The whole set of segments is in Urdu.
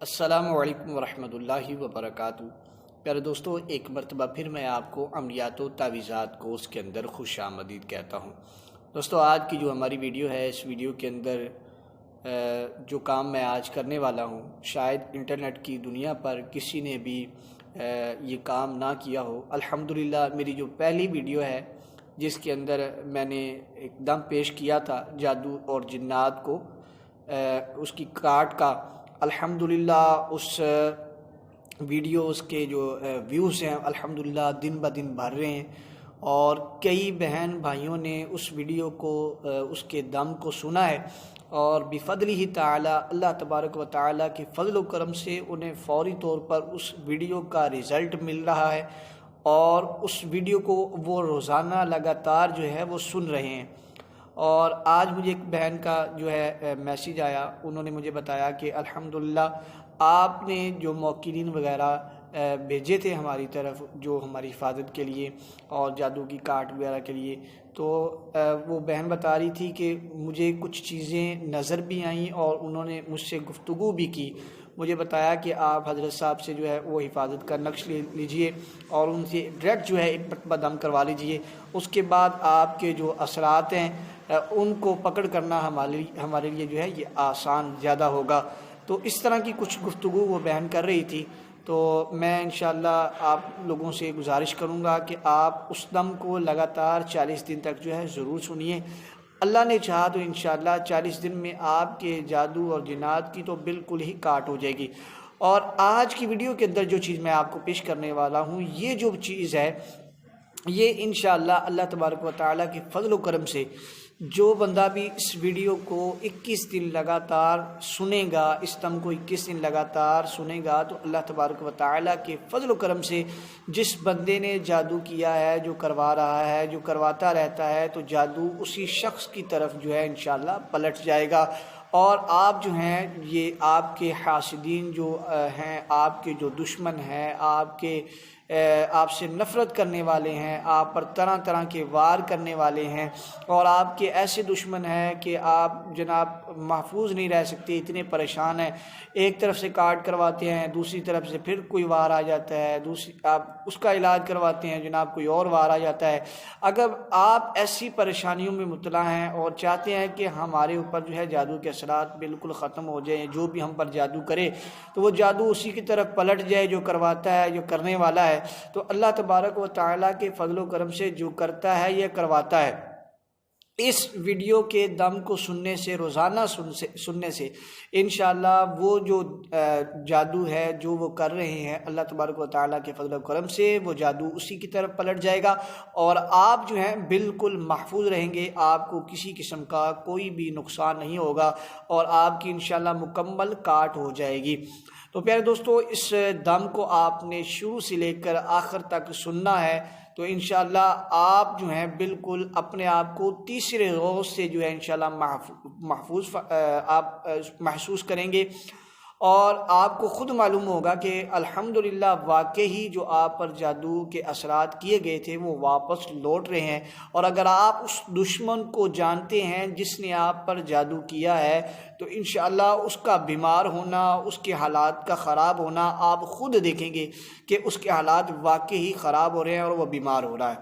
السلام علیکم ورحمۃ اللہ وبرکاتہ۔ پیارے دوستو، ایک مرتبہ پھر میں آپ کو عملیات و تعویذات کورس کے اندر خوش آمدید کہتا ہوں۔ دوستو، آج کی جو ہماری ویڈیو ہے، اس ویڈیو کے اندر جو کام میں آج کرنے والا ہوں، شاید انٹرنیٹ کی دنیا پر کسی نے بھی یہ کام نہ کیا ہو۔ الحمدللہ میری جو پہلی ویڈیو ہے جس کے اندر میں نے ایک دم پیش کیا تھا جادو اور جنات کو، اس کی کارڈ کا، الحمدللہ اس ویڈیوز کے جو ویوز ہیں الحمدللہ دن بدن بڑھ رہے ہیں، اور کئی بہن بھائیوں نے اس ویڈیو کو اس کے دم کو سنا ہے، اور بفضلہ تعالی اللہ تبارک و تعالی کے فضل و کرم سے انہیں فوری طور پر اس ویڈیو کا رزلٹ مل رہا ہے، اور اس ویڈیو کو وہ روزانہ لگاتار جو ہے وہ سن رہے ہیں۔ اور آج مجھے ایک بہن کا جو ہے میسیج آیا، انہوں نے مجھے بتایا کہ الحمدللہ آپ نے جو موکلین وغیرہ بھیجے تھے ہماری طرف، جو ہماری حفاظت کے لیے اور جادو کی کارٹ وغیرہ کے لیے، تو وہ بہن بتا رہی تھی کہ مجھے کچھ چیزیں نظر بھی آئیں، اور انہوں نے مجھ سے گفتگو بھی کی۔ مجھے بتایا کہ آپ حضرت صاحب سے جو ہے وہ حفاظت کا نقش لے لیجئے، اور ان سے ڈائریکٹ جو ہے ایک مرتبہ دم کروا لیجئے، اس کے بعد آپ کے جو اثرات ہیں ان کو پکڑ کرنا ہمارے لیے جو ہے یہ آسان زیادہ ہوگا۔ تو اس طرح کی کچھ گفتگو وہ بہن کر رہی تھی، تو میں انشاءاللہ آپ لوگوں سے گزارش کروں گا کہ آپ اس دم کو لگاتار 40 دن تک جو ہے ضرور سنیے۔ اللہ نے چاہا تو انشاءاللہ 40 دن میں آپ کے جادو اور جنات کی تو بالکل ہی کاٹ ہو جائے گی۔ اور آج کی ویڈیو کے اندر جو چیز میں آپ کو پیش کرنے والا ہوں، یہ جو چیز ہے یہ انشاءاللہ اللہ تبارک و تعالیٰ کے فضل و کرم سے جو بندہ بھی اس ویڈیو کو 21 دن لگاتار سنے گا، اس دم کو 21 دن لگاتار سنے گا، تو اللہ تبارک و تعالیٰ کے فضل و کرم سے جس بندے نے جادو کیا ہے، جو کروا رہا ہے، جو کرواتا رہتا ہے، تو جادو اسی شخص کی طرف جو ہے انشاءاللہ پلٹ جائے گا، اور آپ جو ہیں یہ آپ کے حاسدین جو ہیں، آپ کے جو دشمن ہیں، آپ سے نفرت کرنے والے ہیں، آپ پر طرح طرح کے وار کرنے والے ہیں، اور آپ کے ایسے دشمن ہیں کہ آپ جناب محفوظ نہیں رہ سکتے، اتنے پریشان ہیں۔ ایک طرف سے کارڈ کرواتے ہیں، دوسری طرف سے پھر کوئی وار آ جاتا ہے، آپ اس کا علاج کرواتے ہیں، جناب کوئی اور وار آ جاتا ہے۔ اگر آپ ایسی پریشانیوں میں مبتلا ہیں اور چاہتے ہیں کہ ہمارے اوپر جو ہے جادو کے اثرات بالکل ختم ہو جائیں، جو بھی ہم پر جادو کرے تو وہ جادو اسی کی طرف پلٹ جائے جو کرواتا ہے، جو کرنے والا ہے، تو اللہ تبارک و تعالیٰ کے فضل و کرم سے جو کرتا ہے یہ کرواتا ہے۔ اس ویڈیو کے دم کو سننے سے، روزانہ سننے سے انشاءاللہ وہ جو جادو ہے جو وہ کر رہے ہیں، اللہ تبارک و تعالیٰ کے فضل و کرم سے وہ جادو اسی کی طرف پلٹ جائے گا، اور آپ جو ہیں بالکل محفوظ رہیں گے، آپ کو کسی قسم کا کوئی بھی نقصان نہیں ہوگا، اور آپ کی انشاءاللہ مکمل کاٹ ہو جائے گی۔ تو پیارے دوستو، اس دم کو آپ نے شروع سے لے کر آخر تک سننا ہے، تو انشاءاللہ آپ جو ہیں بالکل اپنے آپ کو تیسرے روز سے جو ہے انشاءاللہ محفوظ آپ محسوس کریں گے، اور آپ کو خود معلوم ہوگا کہ الحمدللہ واقعی جو آپ پر جادو کے اثرات کیے گئے تھے وہ واپس لوٹ رہے ہیں۔ اور اگر آپ اس دشمن کو جانتے ہیں جس نے آپ پر جادو کیا ہے، تو انشاءاللہ اس کا بیمار ہونا، اس کے حالات کا خراب ہونا آپ خود دیکھیں گے کہ اس کے حالات واقعی خراب ہو رہے ہیں اور وہ بیمار ہو رہا ہے۔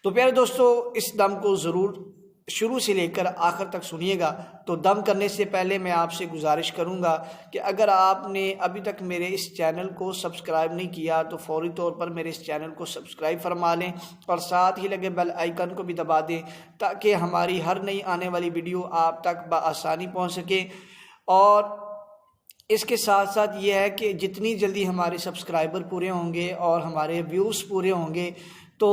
تو پیارے دوستو، اس دم کو ضرور شروع سے لے کر آخر تک سنیے گا۔ تو دم کرنے سے پہلے میں آپ سے گزارش کروں گا کہ اگر آپ نے ابھی تک میرے اس چینل کو سبسکرائب نہیں کیا تو فوری طور پر میرے اس چینل کو سبسکرائب فرما لیں، اور ساتھ ہی لگے بیل آئیکن کو بھی دبا دیں تاکہ ہماری ہر نئی آنے والی ویڈیو آپ تک بآسانی پہنچ سکے۔ اور اس کے ساتھ ساتھ یہ ہے کہ جتنی جلدی ہمارے سبسکرائبر پورے ہوں گے اور ہمارے ویوز پورے ہوں گے تو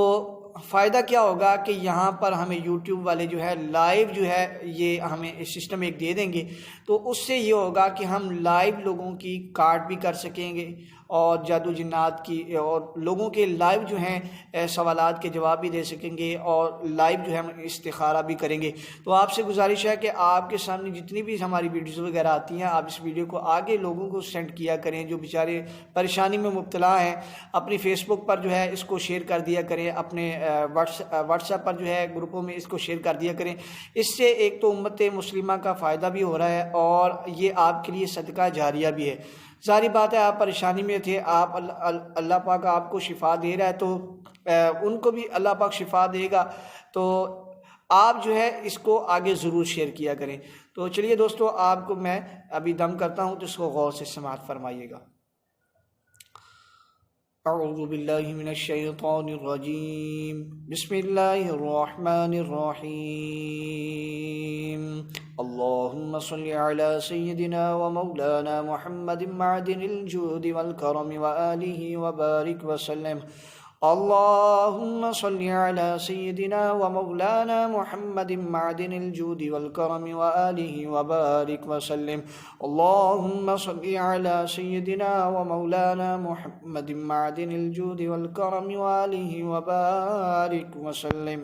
فائدہ کیا ہوگا کہ یہاں پر ہمیں یوٹیوب والے جو ہے لائیو جو ہے یہ ہمیں سسٹم ایک دے دیں گے، تو اس سے یہ ہوگا کہ ہم لائیو لوگوں کی کارڈ بھی کر سکیں گے، اور جادو جنات کی اور لوگوں کے لائیو جو ہیں سوالات کے جواب بھی دے سکیں گے اور لائیو جو ہے ہم استخارہ بھی کریں گے۔ تو آپ سے گزارش ہے کہ آپ کے سامنے جتنی بھی ہماری ویڈیوز وغیرہ آتی ہیں آپ اس ویڈیو کو آگے لوگوں کو سینڈ کیا کریں جو بیچارے پریشانی میں مبتلا ہیں۔ اپنی فیس بک پر جو ہے اس کو شیئر کر دیا کریں، اپنے واٹس ایپ پر جو ہے گروپوں میں اس کو شیئر کر دیا کریں۔ اس سے ایک تو امت مسلمہ کا فائدہ بھی ہو رہا ہے اور یہ آپ کے لیے صدقہ جاریہ بھی ہے۔ ظاہری بات ہے آپ پریشانی میں تھے، آپ اللہ پاک آپ کو شفا دے رہا ہے تو ان کو بھی اللہ پاک شفا دے گا، تو آپ جو ہے اس کو آگے ضرور شیئر کیا کریں۔ تو چلیے دوستو آپ کو میں ابھی دم کرتا ہوں تو اس کو غور سے سماعت فرمائیے گا۔ اعوذ باللہ من الشیطان الرجیم، بسم اللہ الرحمن الرحیم، اللہم صلی علی سیدنا و مولانا محمد معدن الجود والکرم وآلہ وبارک وسلم۔ اللہم صلی علی سیدنا و مولانا محمد معدن الجود والکرم وآلہ وبارک وسلم۔ اللہم صلی علی سیدنا و مولانا محمد معدن الجود والکرم وآلہ وبارک وسلم۔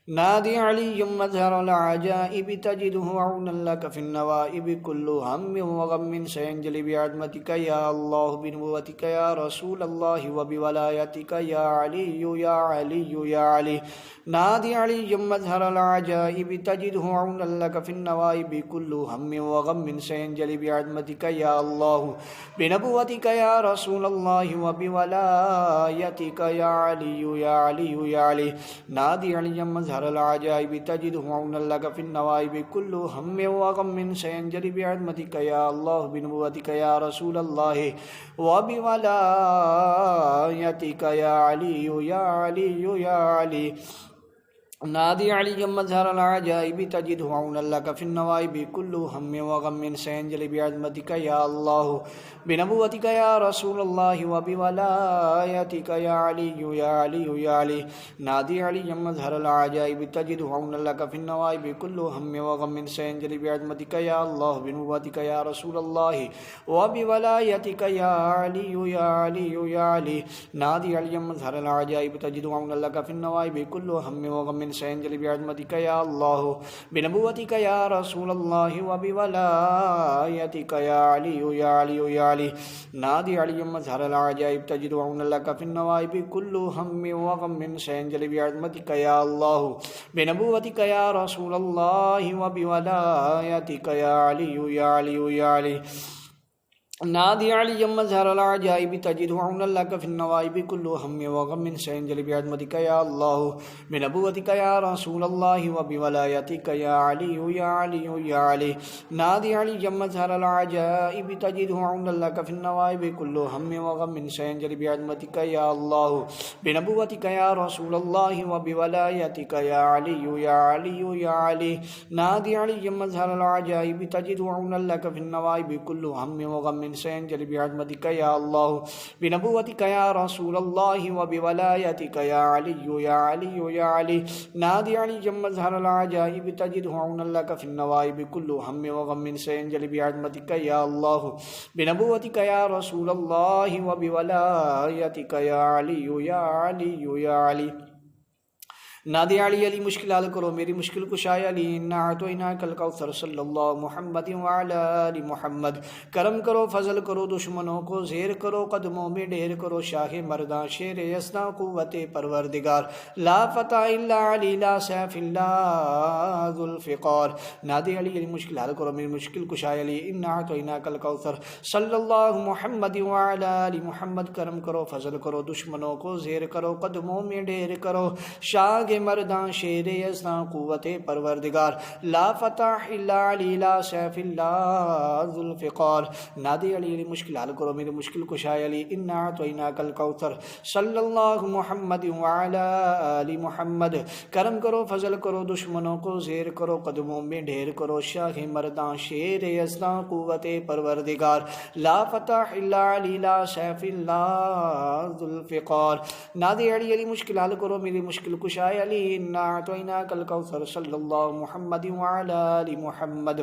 نادی علی مظہر العجائب تجدہ عونا لک فی النوائب کل ہم وغم سینجلی بعظمتک یا اللہ بنبوتک یا رسول اللہ وبولایتک یا علی یا علی یا علی۔ نادی علی مظہر العجائب تجدہ عونا لک فی النوائب کل ہم وغم سینجلی بعظمتک یا اللہ بنبوتک یا رسول اللہ وبولایتک یا علی یا علی یا علی۔ نادی علی مظہر العجائب تجدہ عونا لک فی النوائب کل ہم وغم سینجلی بعظمتک یا اللہ بنبوتک یا رسول اللہ وبولایتک یا علی یا علی یا علی۔ نادی علی مظہر العجائب تجدہ عونا لک فی النوائب کل ہم وغم سینجلی بعظمتک یا اللہ بنبوتک یا رسول اللہ وبولایتک یا علی یا علی یا علی۔ نادی علی مظہر العجائب تجدہ عونا لک فی النوائب کل ہم وغم سینجلی بعظمتک یا اللہ بنبوتک یا رسول اللہ وبولایتک یا علی یا علی یا علی۔ نادی علی مظہر العجائب تجدہ عونا لک فی النوائب کل ہم وغم سینجلی بعظمتک یا اللہ بنبوتک یا رسول اللہ وبولایتک یا علی یا علی یا علی۔ نادی علی مظہر العجائب تجدہ عونا لک فی النوائب کل ہم وغم سینجلی بعظمتک یا اللہ بنبوتک یا رسول اللہ وبولایتک یا علی یا علی یا علی۔ نادی علی مظہر العجائب تجدہ عونا لک فی النوائب کل ہم وغم سینجلی بعظمتک یا اللہ بنبوتک یا رسول اللہ وبولایتک یا علی یا علی یا علی۔ نادی علی مظہر العجائب تجدہ عونا لک فی النوائب کل ہم وغم سینجلی بعظمتک یا اللہ بنبوتک یا رسول اللہ وبولایتک یا علی یا علی یا علی۔ نادی علی مظہر العجائب تجدہ عونا لک فی النوائب کل ہم وغم سینجلی بعظمتک یا اللہ بنبوتک یا رسول اللہ وبولایتک یا علی یا علی یا علی۔ نادی علی مظہر العجائب تجدہ عونا لک فی النوائب کل ہم وغم سینجلی بعظمتک یا اللہ بنبوتک یا رسول اللہ وبولایتک یا علی یا علی یا علی۔ نادی علی علی مشکل حل کرو میری مشکل کشائے علی انا اعطیناک الکوثر صلی اللہ محمد وعلی آل محمد۔ کرم کرو فضل کرو دشمنوں کو زیر کرو قدموں میں ڈھیر کرو شاہ مرداں شیر یزداں قوت پروردگار لا فتح الا علی لا سیف الا ذو الفقار۔ نادی علی علی مشکل حل کرو میری مشکل کشائے علی انا اعطیناک الکوثر صلی اللہ محمد وعلی آل محمد۔ کرم کرو فضل کرو دشمنوں کو زیر کرو قدموں میں ڈھیر کرو شاہ مرداں شیر یزداں قوت پروردگار لا فتح الا علی لا سیف الا ذو الفقار۔ نادی علی علی مشکل حل کرو میری مشکل کشائے علی انا اعطیناک الکوثر صلی اللہ محمد وعلی آل محمد۔ کرم کرو فضل کرو دشمنوں کو زیر کرو قدموں میں ڈھیر کرو شاہ مرداں شیر یزداں قوت پروردگار لا فتح الا علی لا سیف الا ذو الفقار۔ نادی علی علی مشکل حل کرو میری مشکل کشائے علی انا اعطیناک الکوثر صلی اللہ محمد وعلی آل محمد۔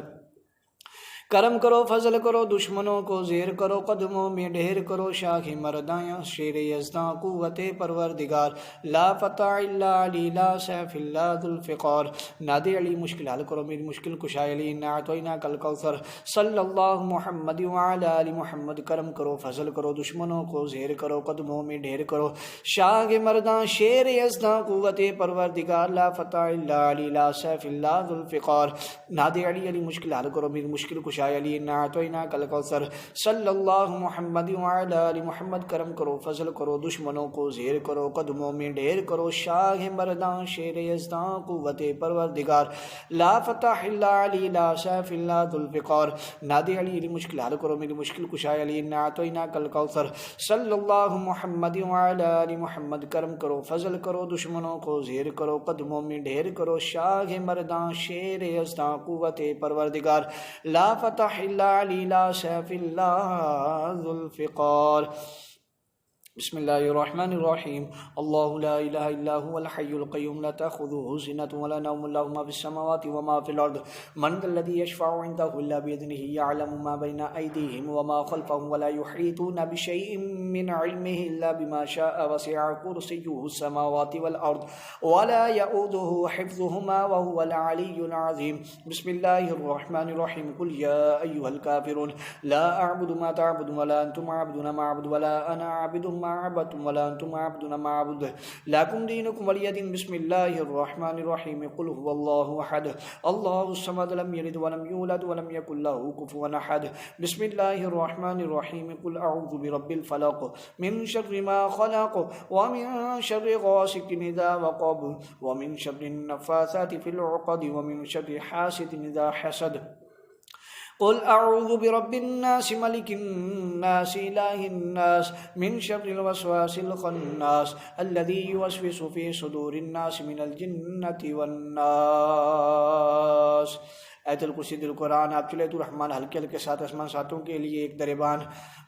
کرم کرو فضل کرو دشمنوں کو زیر کرو قدموں میں ڈھیر کرو شاخ مرداں شیر یزداں قوت پروردگار لا فتح الا علی لا سیف الا ذو الفقار نادی علی مشکل حل کرو میری مشکل کشائے علی انا اعطیناک الکوثر صلی اللہ محمد وعلی آل محمد کرم کرو فضل کرو دشمنوں کو زیر کرو قدموں میں ڈھیر کرو شاخ مرداں شیر یزداں قوت پروردگار لا فتح الا علی لا سیف الا ذو الفقار نادی علی علی مشکل حل کرو میری مشکل کشائے علی انا اعطیناک الکوثر صلی اللہ محمد وعلی آل محمد کرم کرو فضل کرو دشمنوں کو زیر کرو قدموں میں ڈھیر کرو شاہ مرداں شیر یزداں قوت پروردگار لا فتح الا علی لا سیف الا ذو الفقار نادی علی علی مشکل حل کرو میری مشکل کشائے علی انا اعطیناک الکوثر صلی اللہ محمد وعلی آل محمد کرم کرو فضل کرو دشمنوں کو زیر کرو قدموں میں ڈھیر کرو شاہ مرداں شیر یزداں قوت پروردگار لا فتح الا علی لا سیف الا ذو الفقار بسم اللہ الرحمن الرحیم اللہ لا الہ الا هو الحی القیوم لا تأخذه سنة ولا نوم له ما في السماوات وما في الارض من ذا الذي يشفع عنده الا باذنه يعلم ما بين ايديهم وما خلفهم ولا يحيطون بشيء من علمه الا بما شاء وسع كرسيه السماوات والارض ولا يؤوده حفظهما وهو العلي العظيم بسم الله الرحمن الرحيم قل يا ايها الكافرون لا اعبد ما تعبدون ولا انتم عابدون ما اعبد ولا انا عابد ما عبدتم ولا انتم عابدون ما اعبد لكم دينكم ولي دين بسم الله الرحمن الرحيم قل هو الله احد الله الصمد لم يلد ولم يولد ولم يكن له كفوا احد بسم الله الرحمن الرحيم قل اعوذ برب الفلق من شر ما خلق ومن شر غاسق اذا وقب ومن شر النفاثات في العقد ومن شر حاسد اذا حسد قل اعوذ برب الناس ملك الناس اله الناس من شر الوسواس الخناس الذي يوسوس في صدور الناس من الجنة والناس ایت الکرسی دل قرآن آپ چلے تو رحمان ہلکے ہلکے ساتھ آسمان ساتوں کے لیے ایک دربان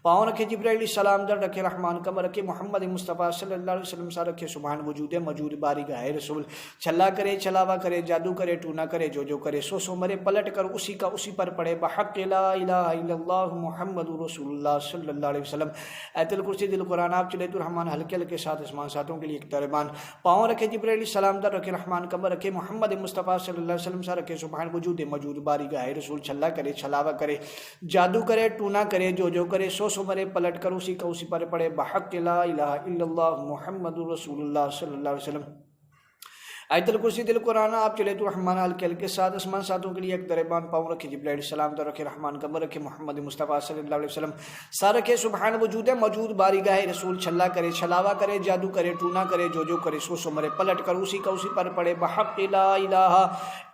پاؤں رکھے جبرائیل علیہ السلام در رکھے رحمان کمر رکھے محمد مصطفیٰ صلی اللہ علیہ وسلم سا رکھے سبحان وجود موجود باری گاہ رسول چھلا کرے چھلاوا کرے جادو کرے ٹونا کرے جو کرے سو مرے پلٹ کر اسی کا اسی پر پڑے بحق لا الہ الا اللہ محمد رسول اللہ صلی اللہ علیہ وسلم ایت الکرسی دل قرآن آپ چلے تو رحمان ہلکے ہلکے ساتھ آسمان ساتوں کے لیے ایک دربان پاؤں رکھے جبرائیل علیہ السلام در رکھے رحمان کمر رکھے محمد مصطفیٰ صلی اللہ علیہ وسلم سا رکھے سبحان وجود موجود باری گاہ رسول چھلا کرے چھلاوا کرے جادو کرے ٹونا کرے جو کرے سو مرے پلٹ کر اسی کا اسی پر پڑے بحق لا الہ الا اللہ محمد رسول اللہ صلی اللہ علیہ وسلم آیت الکرسی دل قرآن آپ چلے تو رحمان ہلکے ہلکے ساتھ آسمان ساتوں کے لیے ایک دربان پاؤں رکھے جبرائیل علیہ السلام در رکھے رحمان کمر رکھے محمد مصطفیٰ صلی اللہ علیہ وسلم سا رکھے سبحان وجود موجود باری گاہ رسول چھلا کرے چھلاوا کرے جادو کرے ٹونا کرے جو کرے سو مرے پلٹ کر اسی کا اسی پر پڑے بحق لا الہ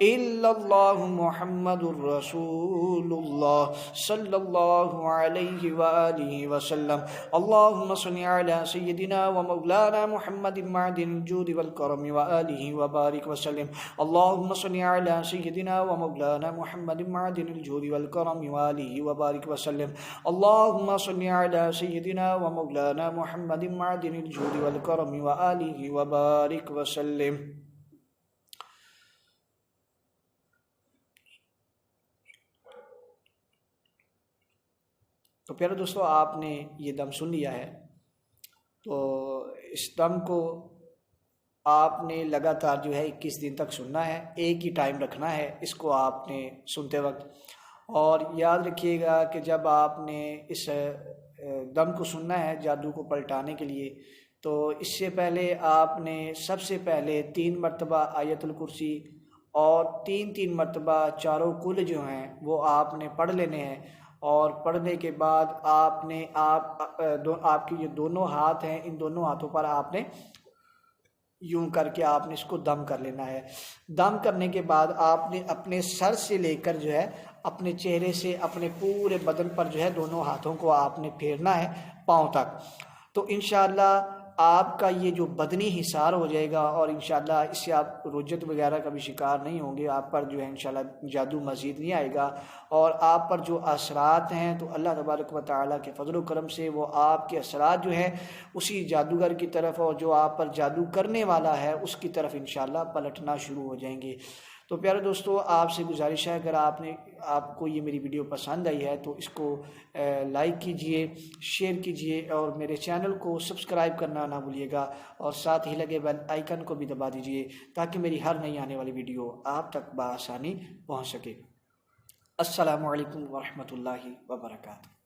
الا اللہ محمد رسول اللہ صلی اللہ علیہ وآلہ وسلم اللہم صلی علی سیدنا و مولانا محمد معدن الجود والکرم وآلہ وبارك وسلم اللهم صل على سيدنا ومولانا محمد معدن الجود والكرم وآله وبارك وسلم اللهم صل على سيدنا ومولانا محمد معدن الجود والكرم وآله وبارك وسلم تو پیارے دوستو آپ نے یہ دم سن لیا ہے تو اس دم کو آپ نے لگاتار جو ہے 21 دن تک سننا ہے ایک ہی ٹائم رکھنا ہے اس کو آپ نے سنتے وقت اور یاد رکھیے گا کہ جب آپ نے اس دم کو سننا ہے جادو کو پلٹانے کے لیے تو اس سے پہلے آپ نے سب سے پہلے 3 مرتبہ آیت الکرسی اور 3 مرتبہ چاروں کل جو ہیں وہ آپ نے پڑھ لینے ہیں اور پڑھنے کے بعد آپ نے آپ کے یہ دونوں ہاتھ ہیں ان دونوں ہاتھوں پر آپ نے یوں کر کے آپ نے اس کو دم کر لینا ہے دم کرنے کے بعد آپ نے اپنے سر سے لے کر جو ہے اپنے چہرے سے اپنے پورے بدن پر جو ہے دونوں ہاتھوں کو آپ نے پھیرنا ہے پاؤں تک تو انشاءاللہ آپ کا یہ جو بدنی حصار ہو جائے گا اور انشاءاللہ اس سے آپ رجت وغیرہ کا بھی شکار نہیں ہوں گے آپ پر جو ہے انشاءاللہ جادو مزید نہیں آئے گا اور آپ پر جو اثرات ہیں تو اللہ تبارک و تعالیٰ کے فضل و کرم سے وہ آپ کے اثرات جو ہیں اسی جادوگر کی طرف اور جو آپ پر جادو کرنے والا ہے اس کی طرف انشاءاللہ پلٹنا شروع ہو جائیں گے تو پیارے دوستو آپ سے گزارش ہے اگر آپ کو یہ میری ویڈیو پسند آئی ہے تو اس کو لائک کیجئے، شیئر کیجئے اور میرے چینل کو سبسکرائب کرنا نہ بھولیے گا، اور ساتھ ہی لگے بیل آئیکن کو بھی دبا دیجئے تاکہ میری ہر نئی آنے والی ویڈیو آپ تک بآسانی پہنچ سکے۔ السلام علیکم ورحمۃ اللہ وبرکاتہ۔